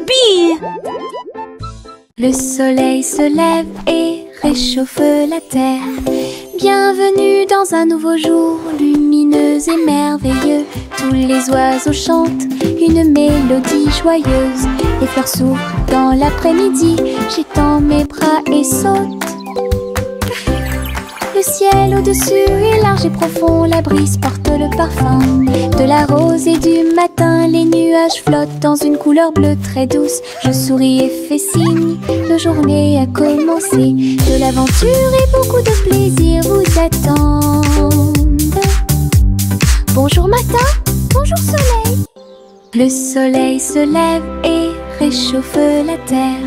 Youpi! Le soleil se lève et réchauffe la terre. Bienvenue dans un nouveau jour, lumineux et merveilleux. Tous les oiseaux chantent une mélodie joyeuse. Les fleurs s'ouvrent dans l'après-midi, j'étends mes bras et saute. Le ciel au-dessus est large et profond, la brise porte le parfum de la rose et du matin. Les nuages flottent dans une couleur bleue très douce. Je souris et fais signe, la journée a commencé. De l'aventure et beaucoup de plaisir vous attendent. Bonjour matin, bonjour soleil. Le soleil se lève et réchauffe la terre.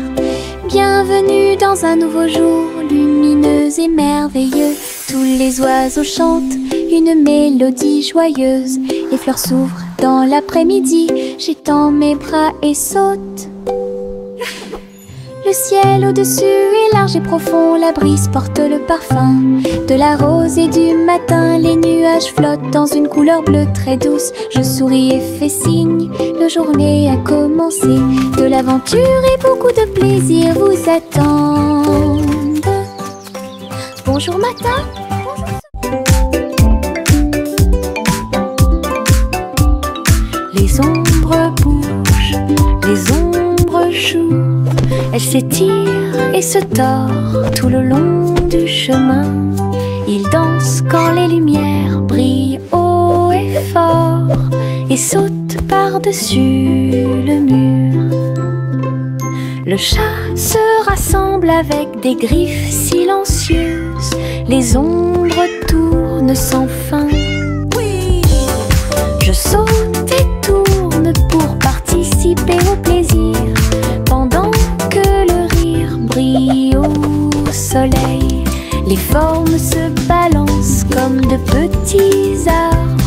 Bienvenue dans un nouveau jour, lumineux et merveilleux. Tous les oiseaux chantent une mélodie joyeuse. Les fleurs s'ouvrent dans l'après-midi, j'étends mes bras et saute. Le ciel au-dessus est large et profond, la brise porte le parfum de la rose et du matin. Les nuages flottent dans une couleur bleue très douce. Je souris et fais signe, la journée a commencé. De l'aventure et beaucoup de plaisir vous attendent. Bonjour matin, les ombres bougent, les ombres jouent. Elles s'étirent et se tordent tout le long du chemin. Ils dansent quand les lumières brillent haut et fort et sautent par-dessus le mur. Le chat se rassemble avec des griffes silencieuses. Les ombres tournent sans fin. Je saute et tourne pour participer au plaisir, pendant que le rire brille au soleil. Les formes se balancent comme de petits arbres.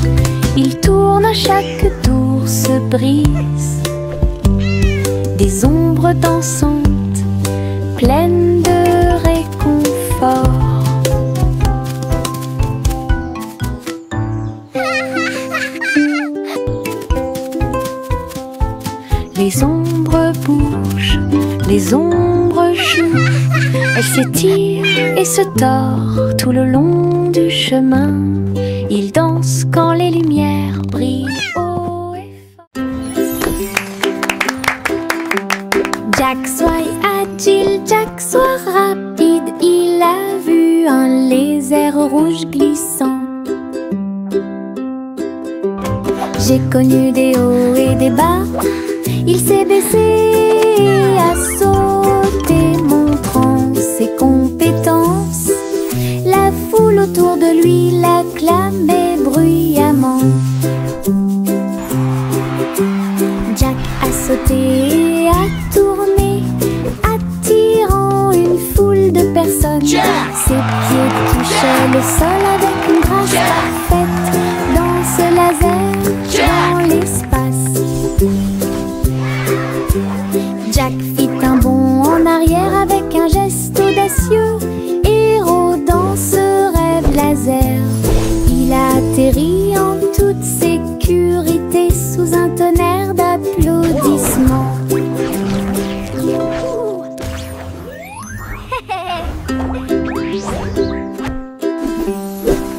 Ils tournent à chaque tour, se brisent. Des ombres dansantes, pleines de réconfort. Les ombres bougent, les ombres jouent. Elles s'étirent et se tordent tout le long du chemin. Ils dansent quand les lumières brillent haut et fort. Jack soit agile, Jack soit rapide. Il a vu un lézard rouge glissant. J'ai connu des hauts et des bas. Il s'est baissé, a sauté, montrant ses compétences. La foule autour de lui l'acclamait bruyamment. Jack a sauté et a tourné, attirant une foule de personnes. Ses pieds touchaient le sol avec une grâce parfaite. Danse laser dans l'espace. Jack fit un bond en arrière avec un geste audacieux. Héros dans ce rêve laser, il a atterri en toute sécurité sous un tonnerre d'applaudissements.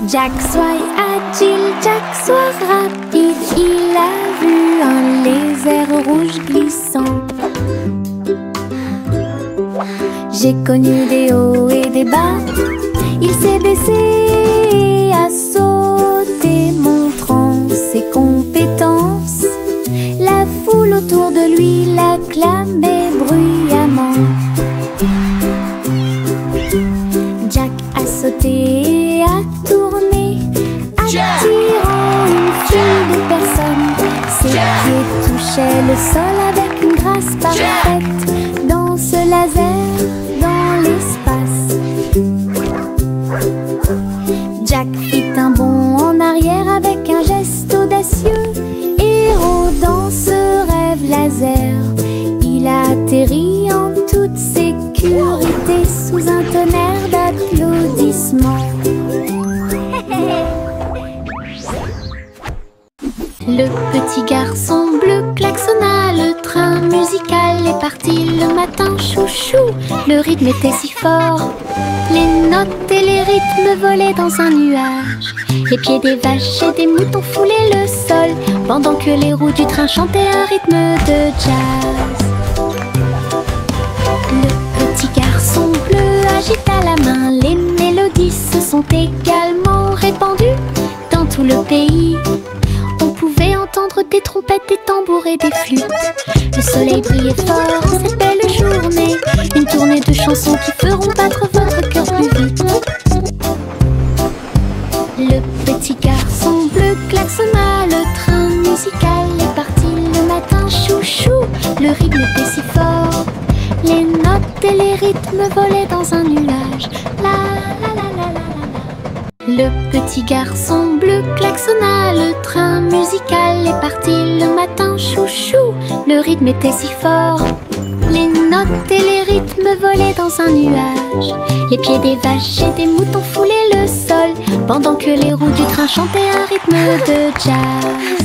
Jack soit agile, Jack soit rapide. Il a vu un lézard rouge glissant. J'ai connu des hauts et des bas. Il s'est baissé, a sauté, montrant ses compétences. La foule autour de lui l'acclamait bruyamment. Jack a sauté et a tourné, attirant une foule de personnes. Ses pieds touchaient le sol avec une grâce parfaite. Danse laser dans l'espace. Jack fit un bond en arrière avec un geste audacieux. Héros dans ce rêve laser, il a atterri en toute sécurité sous un tonnerre d'applaudissements. Le petit petit garçon bleu klaxonna, le train musical est parti le matin, chouchou. Le rythme était si fort, les notes et les rythmes volaient dans un nuage. Les pieds des vaches et des moutons foulaient le sol, pendant que les roues du train chantaient un rythme de jazz. Le petit garçon bleu agita la main, les mélodies se sont également répandues dans tout le pays. On pouvait entendre des trompettes, des tambours et des flûtes. Le soleil brillait fort en cette belle journée, une tournée de chansons qui feront battre votre cœur plus vite. Le petit garçon bleu klaxonna, le train musical est parti le matin, chouchou. Le rythme était si fort, les notes et les rythmes volaient dans un nuage. La la la la la la. Le petit garçon bleu klaxonna, le train musical est parti le matin, chouchou. Le rythme était si fort, les notes et les rythmes volaient dans un nuage. Les pieds des vaches et des moutons foulaient le sol, pendant que les roues du train chantaient un rythme de jazz.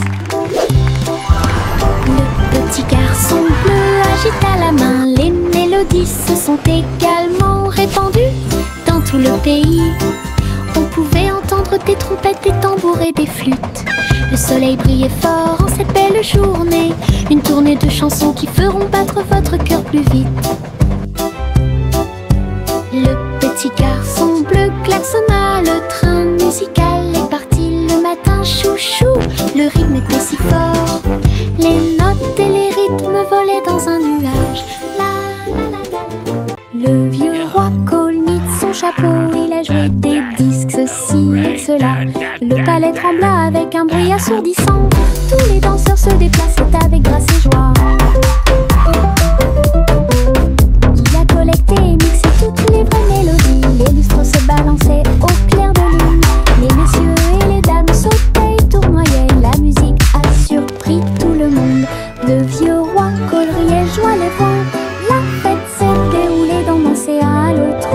Le petit garçon bleu agita la main, les mélodies se sont également répandues dans tout le pays. On pouvait entendre des trompettes, des tambours et des flûtes. Le soleil brillait fort en cette belle journée, une tournée de chansons qui feront battre votre cœur plus vite. Le petit garçon bleu klaxonna, le train musical est parti le matin, chouchou. Le rythme était si fort, les notes et les rythmes volaient dans un nuage. La la la la. Le vieux roi cognit son chapeau, il a joué des disques, ceci et cela. Le palais trembla avec un bruit assourdissant, tous les danseurs se déplaçaient avec grâce et joie. Il a collecté et mixé toutes les vraies mélodies, les lustres se balançaient au clair de lune. Les messieurs et les dames sautaient et tournoyaient, la musique a surpris tout le monde. Le vieux roi coleriait, joie les vents, la fête s'est déroulée dans l'océan à l'autre.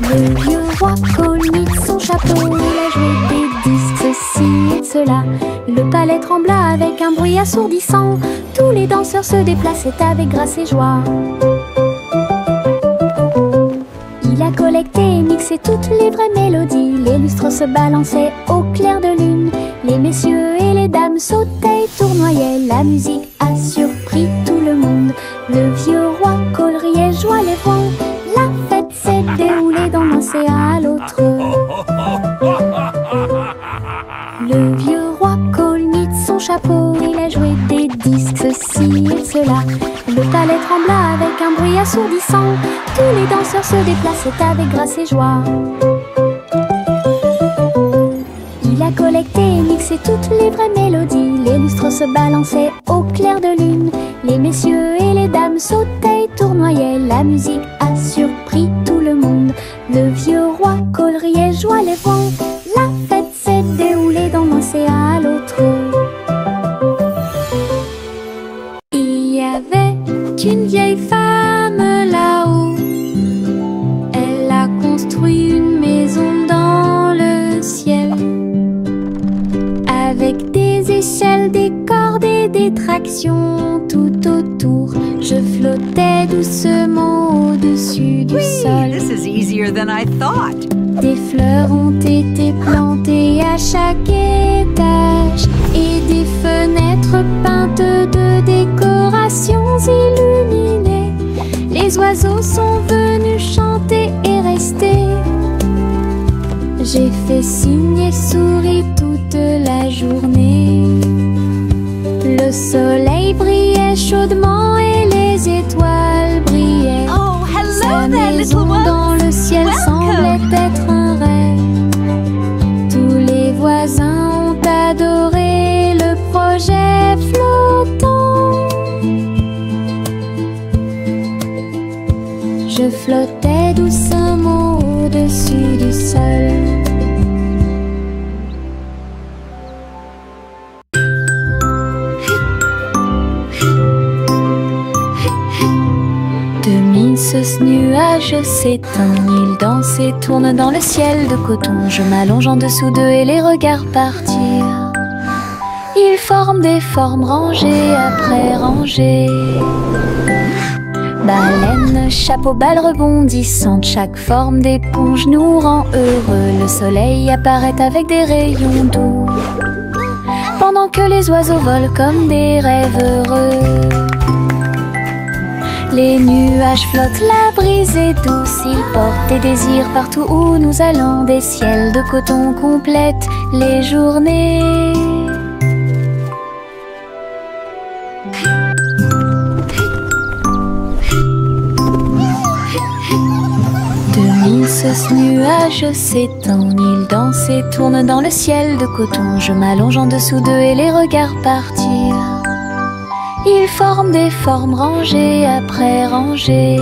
Le vieux roi cognit son chapeau, il a joué des disques, ceci et cela. Le palais trembla avec un bruit assourdissant, tous les danseurs se déplaçaient avec grâce et joie. Il a collecté et mixé toutes les vraies mélodies, les lustres se balançaient au clair de lune. Les messieurs et les dames sautaient et tournoyaient, la musique a surpris tout le monde. Le vieux roi coleriait, joie les vents, la fête s'est déroulée d'un océan à l'autre. Le vieux roi cognit son chapeau, il a joué des disques, ceci et cela. Le palais trembla avec un bruit assourdissant, tous les danseurs se déplaçaient avec grâce et joie. Il a collecté et mixé toutes les vraies mélodies, les lustres se balançaient au clair de lune. Les messieurs et les dames sautaient et tournoyaient, la musique a surpris tout le monde. Le vieux roi coleriait, joie les vents, la fête s'est déroulée d'un océan à l'autre. Il y avait une vieille femme là-haut, elle a construit une maison dans le ciel, avec des échelles, des cordes et des tractions tout autour. Je flottais doucement au-dessus du sol. This is easier than I thought. Des fleurs ont été plantées à chaque étage et des fenêtres peintes de décorations illuminées. Les oiseaux sont venus chanter et rester. J'ai fait signe et souri toute la journée. Le soleil brillait chaudement et les étoiles brillaient. Oh, Sa hello there, maison little dans one. le ciel Welcome. semblait être un rêve. Tous les voisins ont adoré le projet flottant. Je flottais doucement au-dessus du sol. L'immense nuage s'éteint, il danse et tourne dans le ciel de coton. Je m'allonge en dessous d'eux et les regarde partir. Ils forment des formes rangées après rangées. Baleine, chapeau, balle rebondissante, chaque forme d'éponge nous rend heureux. Le soleil apparaît avec des rayons doux, pendant que les oiseaux volent comme des rêves heureux. Les nuages flottent, la brise est douce, ils portent des désirs partout où nous allons. Des ciels de coton complètent les journées. Ce nuage s'étend, il danse et tourne dans le ciel de coton. Je m'allonge en dessous d'eux et les regarde partir. Ils forment des formes rangées après rangées.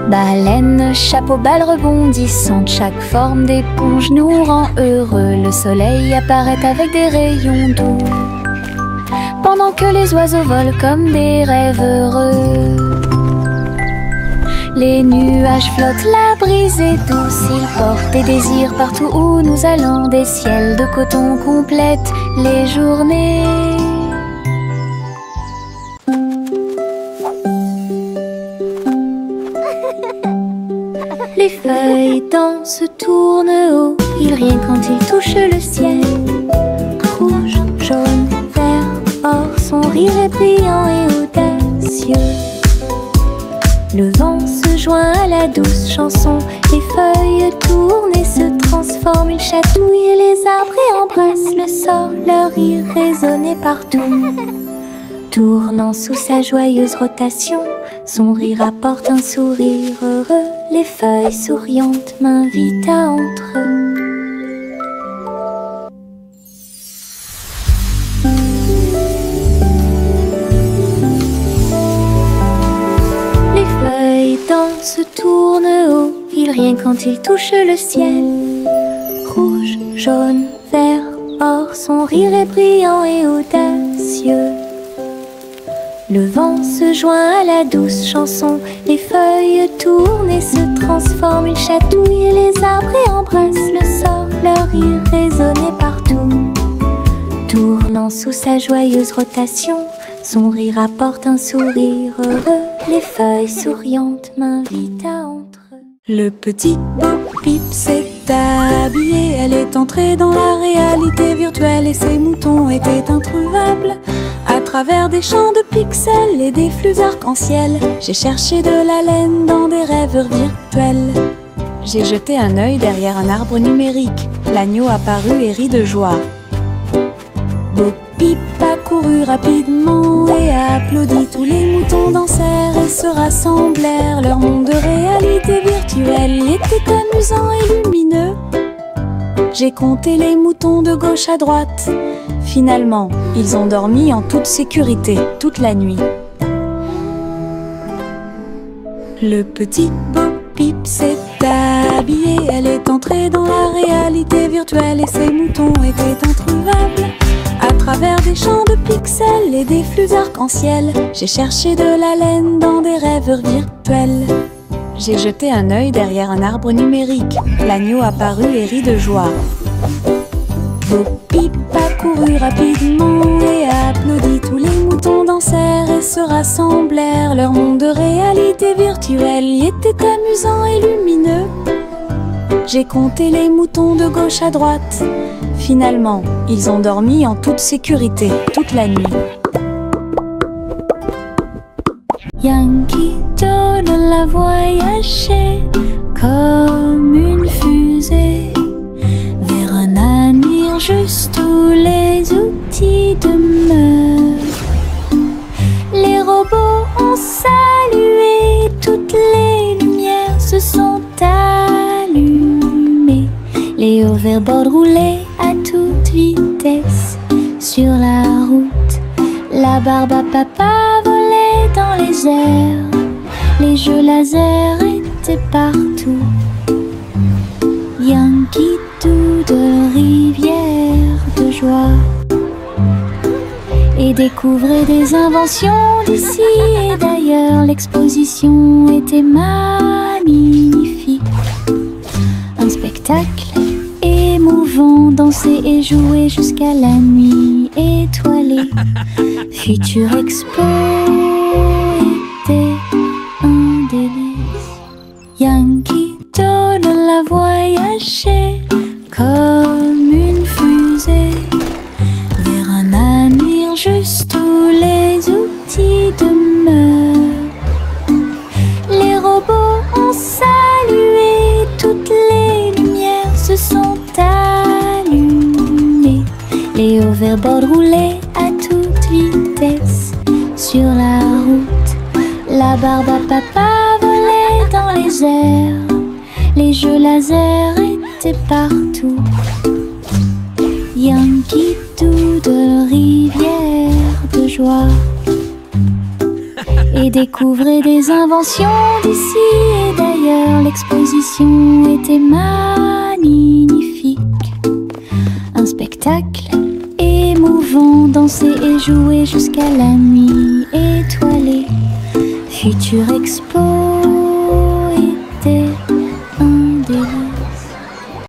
Baleine, chapeau, balle rebondissante, chaque forme d'éponge nous rend heureux. Le soleil apparaît avec des rayons doux, pendant que les oiseaux volent comme des rêves heureux. Les nuages flottent, la brise est douce, ils portent des désirs partout où nous allons. Des ciels de coton complètent les journées. Les feuilles dansent, tournent haut, ils rient quand ils touchent le ciel. Rouge, jaune, vert, or, son rire est brillant et audacieux. Le vent se joint à la douce chanson, les feuilles tournent et se transforment. Ils chatouillent les arbres et embrassent le sol, leur rire résonnait partout. Tournant sous sa joyeuse rotation, son rire apporte un sourire heureux. Les feuilles souriantes m'invitent à entrer. Se tourne haut, il rient quand il touche le ciel. Rouge, jaune, vert, or, son rire est brillant et audacieux. Le vent se joint à la douce chanson, les feuilles tournent et se transforment. Ils chatouillent les arbres et embrassent le sol, leur rire résonnait partout. Tournant sous sa joyeuse rotation, son rire apporte un sourire heureux. Les feuilles souriantes m'invitent à entrer. Le petit Bo Peep s'est habillé, elle est entrée dans la réalité virtuelle et ses moutons étaient introuvables. À travers des champs de pixels et des flux arc-en-ciel, j'ai cherché de la laine dans des rêves virtuels. J'ai jeté un œil derrière un arbre numérique, l'agneau apparut et rit de joie. Bo Peep a couru rapidement et a applaudi. Tous les moutons dansèrent et se rassemblèrent. Leur monde de réalité virtuelle y était amusant et lumineux. J'ai compté les moutons de gauche à droite. Finalement, ils ont dormi en toute sécurité toute la nuit. Le petit Bo Peep s'est habillé, elle est entrée dans la réalité virtuelle et ses moutons étaient introuvables. À travers des champs de pixels et des flux arc-en-ciel, j'ai cherché de la laine dans des rêves virtuels. J'ai jeté un œil derrière un arbre numérique, l'agneau apparut et rit de joie. Bo Peep a couru rapidement et a applaudi. Tous les moutons dansèrent et se rassemblèrent. Leur monde de réalité virtuelle y était amusant et lumineux. J'ai compté les moutons de gauche à droite. Finalement, ils ont dormi en toute sécurité toute la nuit. Yankee Doodle a voyagé comme une fusée vers un avenir juste où les outils demeurent. Les robots ont salué, toutes les lumières se sont allumées. Les hoverboards roulaient à toute vitesse sur la route. La barbe à papa volait dans les airs. Les jeux laser étaient partout. Yankee Doodle, rivière de joie, et découvrait des inventions d'ici et d'ailleurs. L'exposition était magnifique. Un spectacle émouvant, danser et jouer jusqu'à la nuit étoilée. Future Expo était un délice. Yankee Doodle a voyagé comme une fusée vers un avenir juste où les outils demeurent. Les robots ont salué, toutes les lumières se sont allumées. Les hoverboards roulaient à toute vitesse sur la route. La barbe à papa volait dans les airs. Les jeux laser étaient partout. Yankee Doodle, rivière de joie. Et découvrez des inventions d'ici et d'ailleurs. L'exposition était magnifique. Un spectacle émouvant, danser et jouer jusqu'à la nuit étoilée. Future Expo était un délice.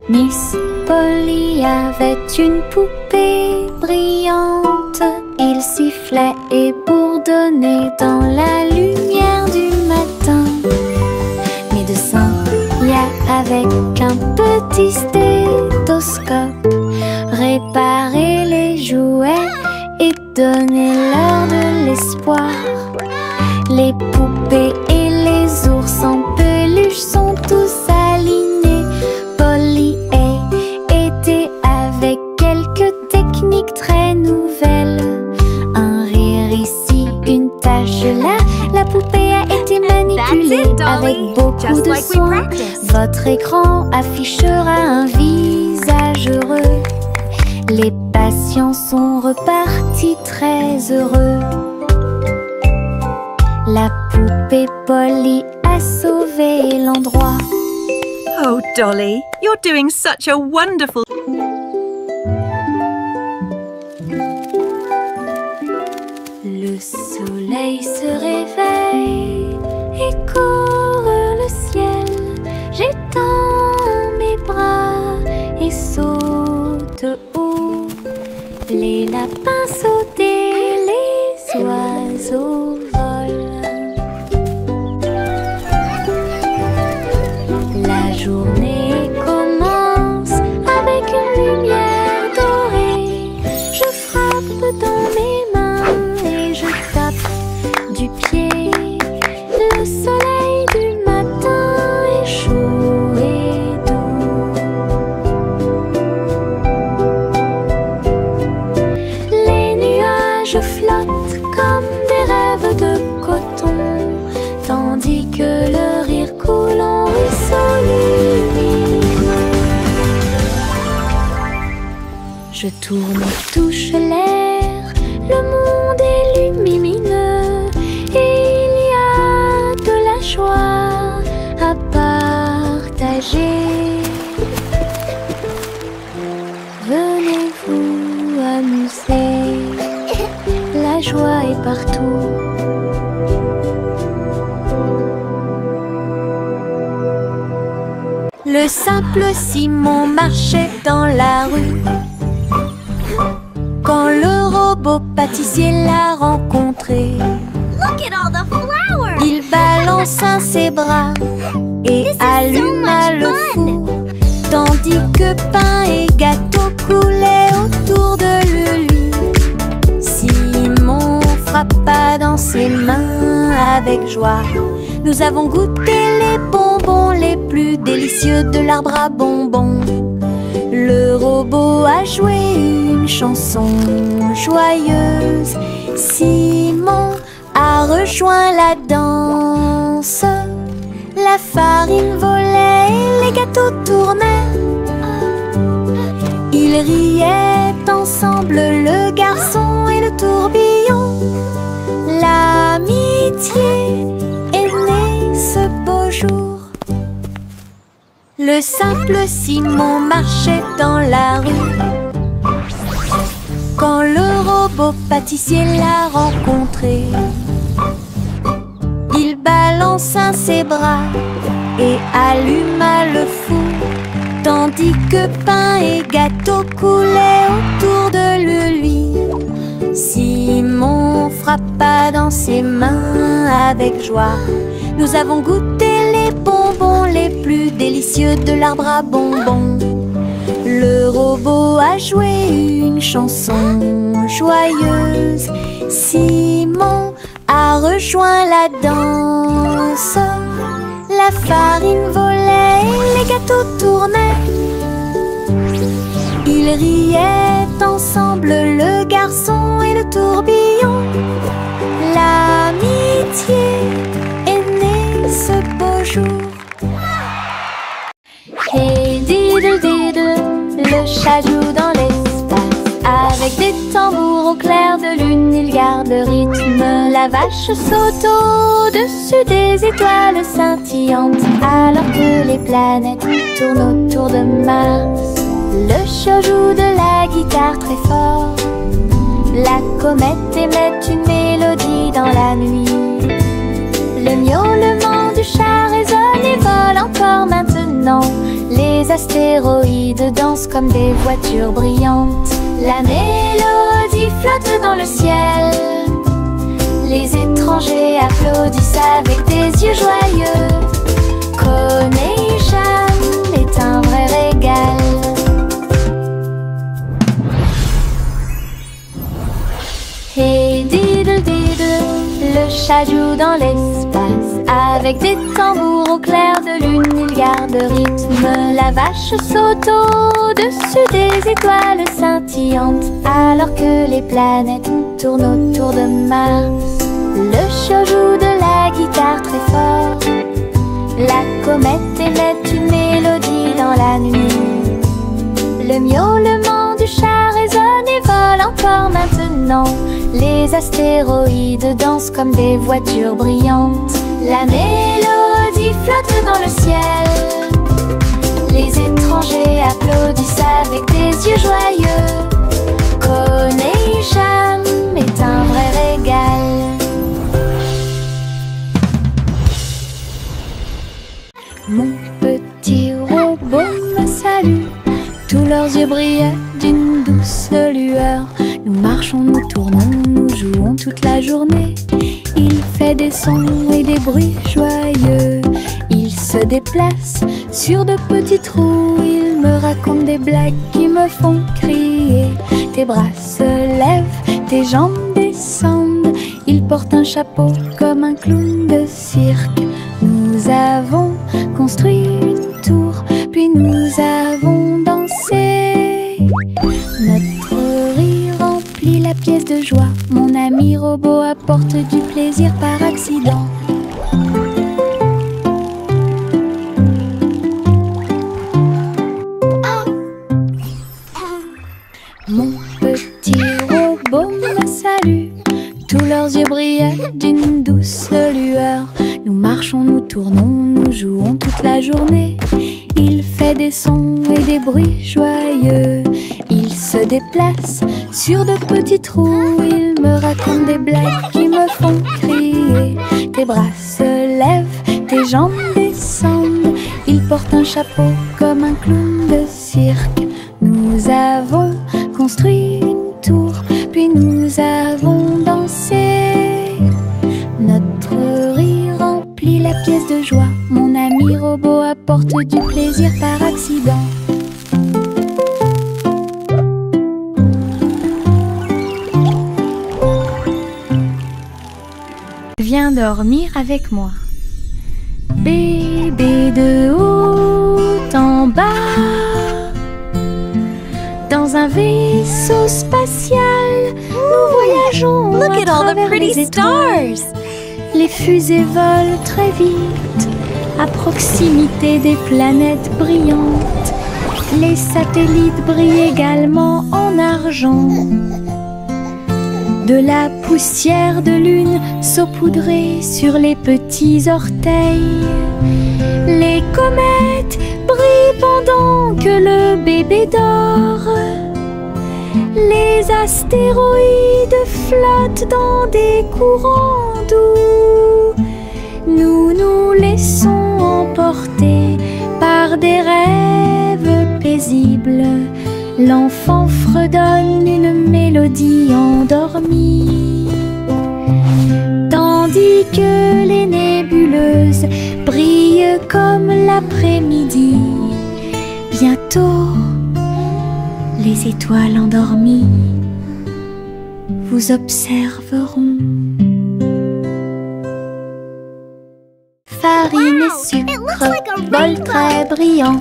Miss Polly avait une poupée brillante. Il sifflait et bourdonnait dans la lumière du matin. Médecin Lia avec un petit stéthoscope réparait les jouets et donnait leur de l'espoir. Les poupées et les ours en peluche sont tous alignés. Polly était avec quelques techniques très nouvelles. Un rire ici, une tache là. La poupée a été manipulée avec beaucoup de soin. Votre écran affichera un visage heureux. Les patients sont repartis très heureux. La poupée Polly a sauvé l'endroit. Oh, Dolly, you're doing such a wonderful... Le soleil se réveille et court le ciel. J'étends mes bras et saute haut. Les lapins sautent et les oiseaux volent. La journée commence avec une lumière dorée. Je frappe dans mes mains et je tape du pied. Le soleil du matin est chaud et doux. Les nuages flottent comme des rêves de coton, tandis que le rire coule en ruisseau lumineux. Je tourne et touche l'air, le monde est lumineux et il y a de la joie à partager. Venez vous amuser, la joie est partout. Le simple Simon marchait dans la rue quand le robot pâtissier l'a rencontré. Look at all the flowers! Il balança ses bras et alluma le four, tandis que pain et gâteau coulaient autour de lui. Simon frappa dans ses mains avec joie. Nous avons goûté les bonbons les plus délicieux de l'arbre à bonbons. Le robot a joué une chanson joyeuse. Simon a rejoint la danse. La farine volait et les gâteaux tournaient. Ils riaient ensemble, le garçon et le tourbillon. L'amitié est née ce beau jour. Le simple Simon marchait dans la rue quand le robot pâtissier l'a rencontré. ses bras et alluma le four, tandis que pain et gâteau coulaient autour de lui. Simon frappa dans ses mains avec joie. Nous avons goûté les bonbons les plus délicieux de l'arbre à bonbons. Le robot a joué une chanson joyeuse. Simon a rejoint la danse. La farine volait et les gâteaux tournaient. Ils riaient ensemble, le garçon et le tourbillon. L'amitié est née ce beau jour. Hey diddle diddle, le chat joue dans l'espace. Avec des tambours au clair de lune, il garde le rythme. La vache saute au-dessus des étoiles scintillantes, alors que les planètes tournent autour de Mars. Le chat joue de la guitare très fort. La comète émet une mélodie dans la nuit. Le miaulement du chat résonne et vole encore maintenant. Les astéroïdes dansent comme des voitures brillantes. La mélodie flotte dans le ciel. Les étrangers applaudissent avec des yeux joyeux. Coney est un vrai régal. Hey diddle diddle, le chat joue dans l'espace. Avec des tambours au clair de lune, il garde le rythme. La vache saute au-dessus des étoiles scintillantes, alors que les planètes tournent autour de Mars. Le chat joue de la guitare très fort. La comète émet une mélodie dans la nuit. Le miaulement du chat résonne et vole encore maintenant. Les astéroïdes dansent comme des voitures brillantes. La mélodie flotte dans le ciel. Les étrangers applaudissent avec des yeux joyeux. Coney est un vrai régal. Mon petit robot me salue. Tous leurs yeux brillaient d'une douce lueur. Nous marchons, nous tournons, nous jouons toute la journée. Il fait des sons et des bruits joyeux. Il se déplace sur de petits trous. Il me raconte des blagues qui me font crier. Tes bras se lèvent, tes jambes descendent. Il porte un chapeau comme un clown de cirque. Nous avons construit une tour, puis nous avons dansé. Notre rire remplit la pièce de joie. Mon ami robot apporte du plaisir par accident. Mon petit robot me salue. Tous leurs yeux brillaient d'une douce lueur. Nous marchons, nous tournons, nous jouons toute la journée. Il fait des sons et des bruits joyeux. Il se déplace sur de petits trous. Il me raconte des blagues qui me font crier. Tes bras se lèvent, tes jambes descendent. Il porte un chapeau comme un clown de cirque. Nous avons construit une tour, puis nous avons dansé. Notre rire remplit la pièce de joie. Mon ami robot apporte du plaisir par accident. Viens dormir avec moi. Bébé de haut en bas, dans un vaisseau spatial, nous voyageons Look at all the travers pretty les étoiles. stars. Les fusées volent très vite, à proximité des planètes brillantes. Les satellites brillent également en argent. De la poussière de lune saupoudrée sur les petits orteils. Les comètes brillent pendant que le bébé dort. Les astéroïdes flottent dans des courants doux. Nous nous les et sont emportés par des rêves paisibles. L'enfant fredonne une mélodie endormie, tandis que les nébuleuses brillent comme l'après-midi. Bientôt, les étoiles endormies vous observeront. Farine et sucre, bol très brillant,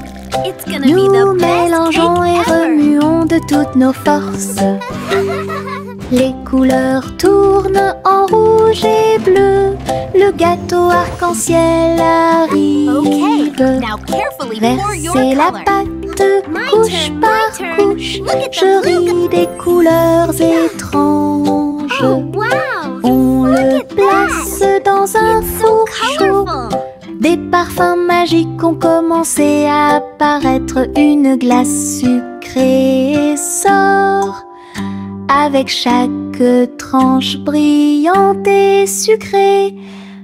nous mélangeons et remuons de toutes nos forces. Les couleurs tournent en rouge et bleu, le gâteau arc-en-ciel arrive. Versez la pâte couche par couche, je ris des couleurs étranges. On le place dans un four chaud. Des parfums magiques ont commencé à apparaître. Une glace sucrée sort avec chaque tranche brillante et sucrée.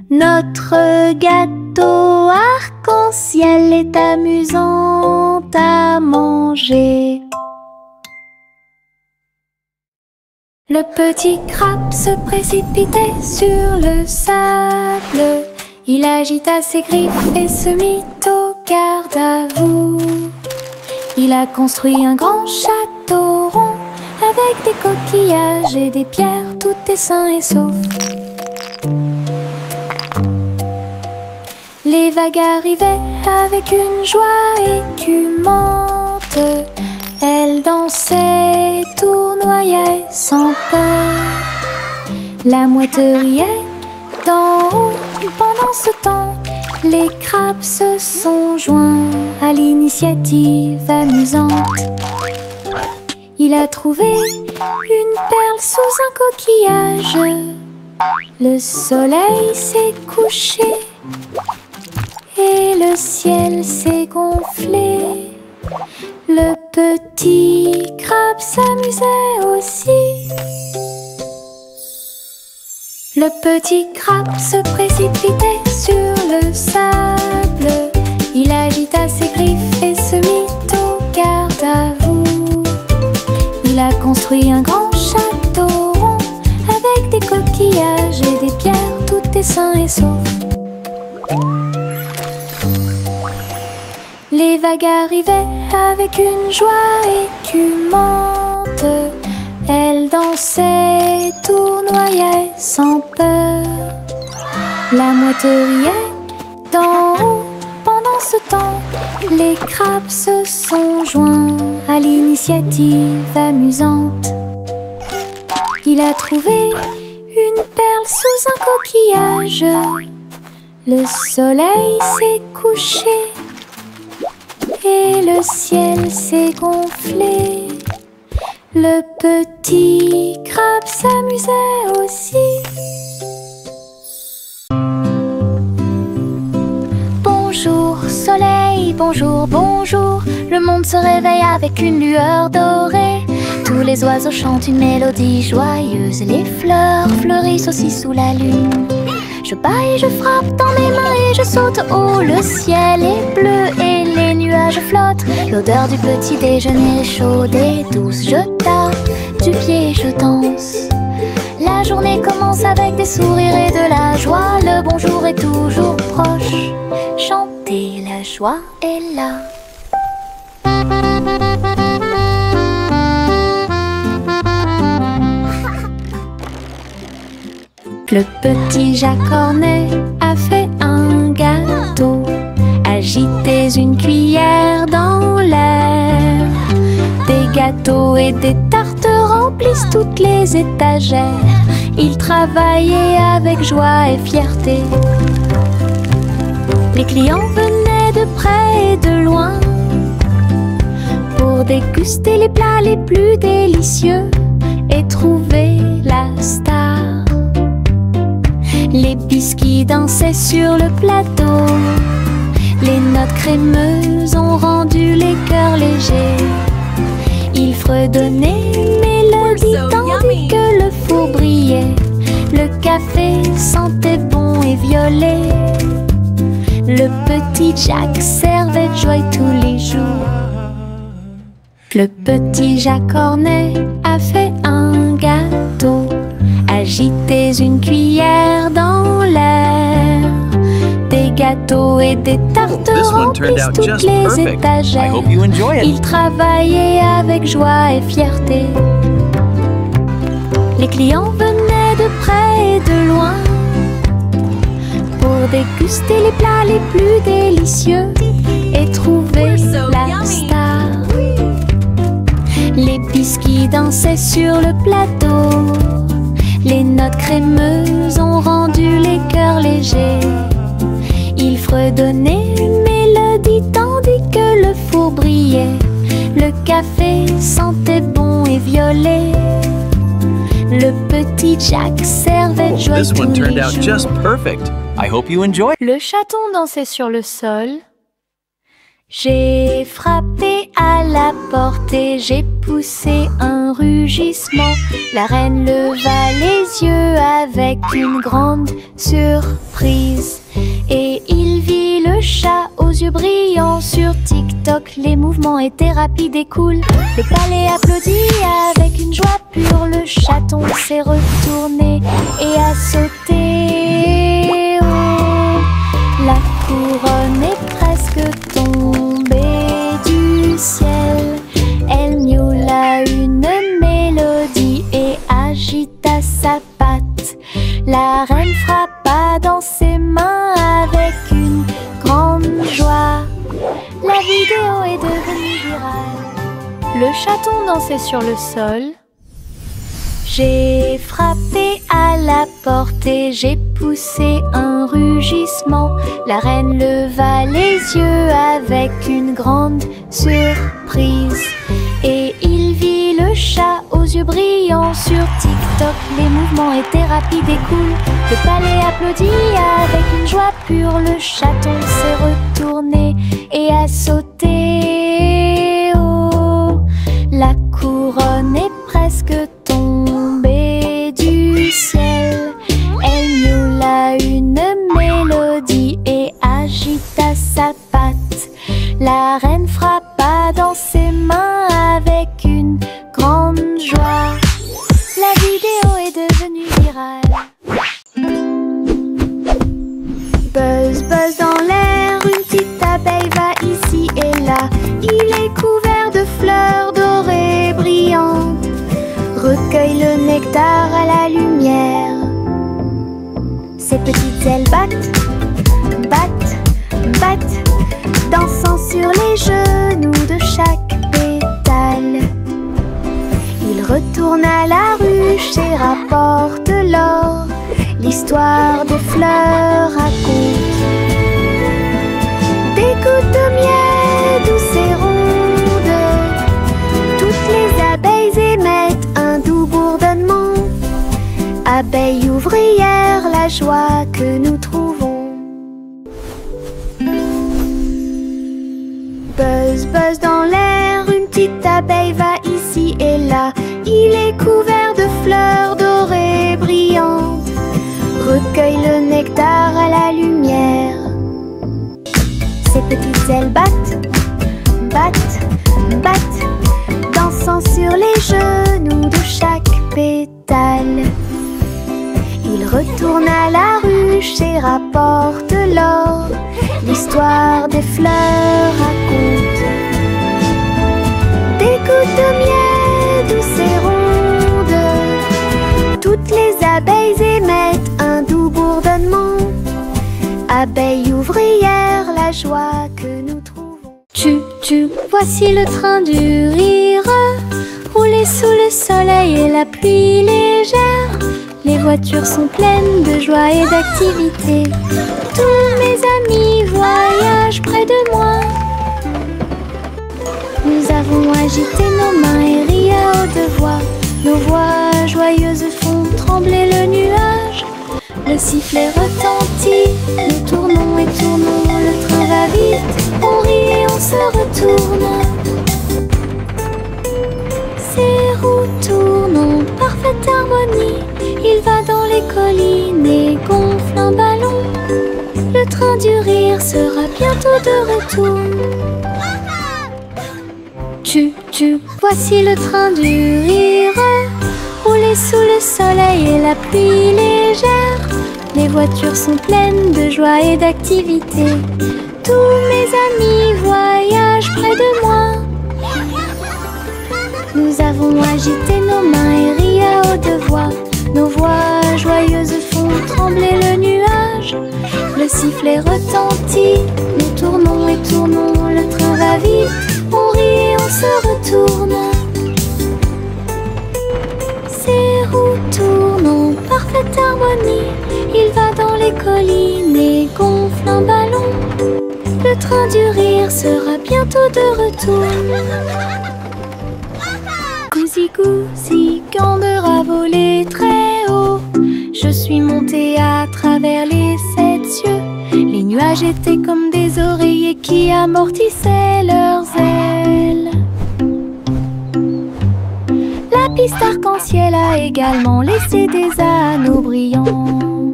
Notre gâteau arc-en-ciel est amusant à manger. Le petit crabe se précipitait sur le sable. Il agita ses griffes et se mit au garde à vous. Il a construit un grand château rond avec des coquillages et des pierres, tout est sain et sauf. Les vagues arrivaient avec une joie écumante. Elles dansaient, tournoyaient sans peur. La mouette riait d'en haut. Pendant ce temps, les crabes se sont joints à l'initiative amusante. Il a trouvé une perle sous un coquillage. Le soleil s'est couché et le ciel s'est gonflé. Le petit crabe s'amusait aussi. Le petit crabe se précipitait sur le sable. Il agita ses griffes et se mit au garde à vous. Il a construit un grand château rond avec des coquillages et des pierres, tout est sain et sauf. Les vagues arrivaient avec une joie écumante. Elles dansaient, tournoyaient sans peur. La mouette riait d'en haut. Pendant ce temps, les crabes se sont joints à l'initiative amusante. Il a trouvé une perle sous un coquillage. Le soleil s'est couché et le ciel s'est gonflé. Le petit crabe s'amusait aussi. Bonjour soleil, bonjour, bonjour. Le monde se réveille avec une lueur dorée. Tous les oiseaux chantent une mélodie joyeuse. Les fleurs fleurissent aussi sous la lune. Je bats et je frappe dans mes mains et je saute haut. Le ciel est bleu et les nuages flottent. L'odeur du petit déjeuner est chaude et douce. Je tape du pied et je danse. La journée commence avec des sourires et de la joie. Le bonjour est toujours proche. Chantez, la joie est là. Le petit Jacques Cornet a fait un gâteau. Agitez une cuillère dans l'air. Des gâteaux et des tartes remplissent toutes les étagères. Il travaillait avec joie et fierté. Les clients venaient de près et de loin pour déguster les plats les plus délicieux et trouver la star. Les biscuits dansaient sur le plateau. Les notes crémeuses ont rendu les cœurs légers. Ils fredonnaient une mélodie tandis que le four brillait. Le café sentait bon et violet. Le petit Jack servait de joie tous les jours. Le petit Jack Cornet a fait un gâteau. Agitez une cuillère dans l'air. Des gâteaux et des tartes remplissent toutes les étagères. Il travaillait avec joie et fierté. Les clients venaient de près et de loin pour déguster les plats les plus délicieux et trouver la star. Les biscuits dansaient sur le plateau. Les notes crémeuses ont rendu les cœurs légers. Il fredonnait une mélodie tandis que le four brillait. Le café sentait bon et violet. Le petit Jack servait de joie tous les jours. Le chaton dansait sur le sol. J'ai frappé à la porte et j'ai poussé un rugissement. La reine leva les yeux avec une grande surprise. Et il vit le chat aux yeux brillants. Sur TikTok, les mouvements étaient rapides et cool. Le palais applaudit avec une joie pure. Le chaton s'est retourné et a sauté. Oh, la couronne est presque tombée du ciel. Elle miaula une mélodie et agita sa patte. La reine frappa dans ses mains avec une grande joie. La vidéo est devenue virale. Le chaton dansait sur le sol. J'ai frappé à la porte et j'ai poussé un rugissement. La reine leva les yeux avec une grande surprise. Et il vit le chat aux yeux brillants. Sur TikTok, les mouvements étaient rapides et cool. Le palais applaudit avec une joie pure. Le chaton s'est retourné et a sauté. Oh, la couronne est presque tombée du ciel. Elle miaula une mélodie et agita sa patte. La reine frappa dans ses mains avec une grande joie. La vidéo est devenue virale. Buzz, buzz dans l'air, une petite abeille va ici et là. Il est couvert de fleurs dorées brillantes. Recueille le nectar à la lumière. Ses petites ailes battent, battent, battent, dansant sur les genoux de chaque pétale. Il retourne à la ruche et rapporte l'or. L'histoire des fleurs raconte des gouttes de miel douces et rondes. Toutes les abeilles émettent un doux bourdonnement. Abeilles ouvrières, la joie que nous trouvons. Buzz, buzz dans l'air, une petite abeille va ici et là. Il est couvert de fleurs dorées brillantes. Recueille le nectar à la lumière. Ses petites ailes battent, battent, battent, dansant sur les genoux de chaque pétale. Il retourne à la ruche et rapporte l'or. L'histoire des fleurs raconte des gouttes de miel douces et rondes. Toutes les abeilles émettent un doux bourdonnement. Abeilles ouvrières, la joie que nous trouvons. Tu, voici le train du rire, rouler sous le soleil et la pluie légère. Les voitures sont pleines de joie et d'activité. Tous mes amis voyagent près de moi. Nous avons agité nos mains et ri à haute voix. Nos voix joyeuses font trembler le nuage. Le sifflet retentit, nous tournons et tournons. Le train va vite, on rit et on se retourne. Ces roues tournent en parfaite harmonie. Il va dans les collines et gonfle un ballon. Le train du rire sera bientôt de retour. Voici le train du rire, rouler sous le soleil et la pluie légère. Les voitures sont pleines de joie et d'activité. Tous mes amis voyagent près de moi. Nous avons agité nos mains et ri à haute voix. Nos voix joyeuses font trembler le nuage. Le sifflet retentit, nous tournons et tournons, le train va vite. On rit et on se retourne. Ses roues tournent en parfaite harmonie. Il va dans les collines et gonfle un ballon. Le train du rire sera bientôt de retour. Gousi gousi, Gander a volé très haut. Je suis montée à travers les 7 cieux. Les nuages étaient comme des oreillers qui amortissaient leurs ailes. La piste arc-en-ciel a également laissé des anneaux brillants.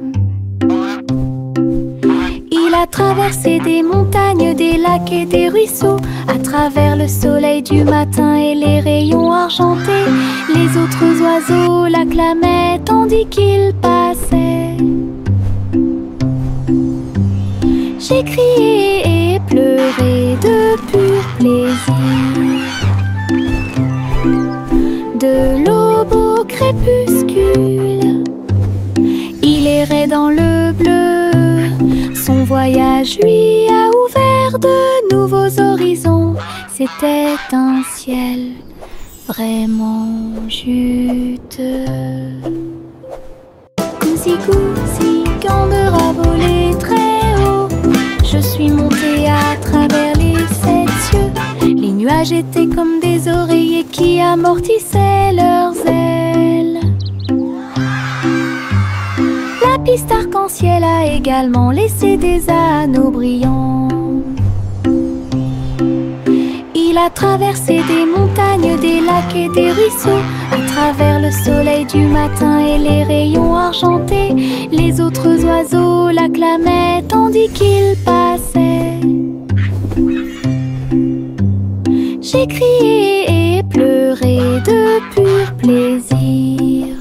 Il a traversé des montagnes, des lacs et des ruisseaux. À travers le soleil du matin et les rayons argentés, les autres oiseaux l'acclamaient tandis qu'il passait. J'ai crié et pleuré de pur plaisir. De l'aube au crépuscule, il errait dans le bleu. Son voyage lui a ouvert de nouveaux horizons. C'était un ciel vraiment juteux. Gousi gousi, Gander a volé très haut. Je suis montée à travers les 7 cieux. Les nuages étaient comme des oreillers qui amortissaient leurs ailes. La piste arc-en-ciel a également laissé des anneaux brillants. Il a traversé des montagnes, des lacs et des ruisseaux. À travers le soleil du matin et les rayons argentés, les autres oiseaux l'acclamaient tandis qu'il passait. J'ai crié et pleuré de pur plaisir.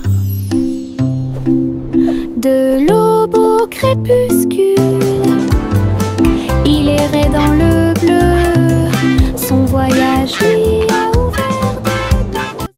De l'aube au crépuscule, il errait dans le bleu. Son voyage lui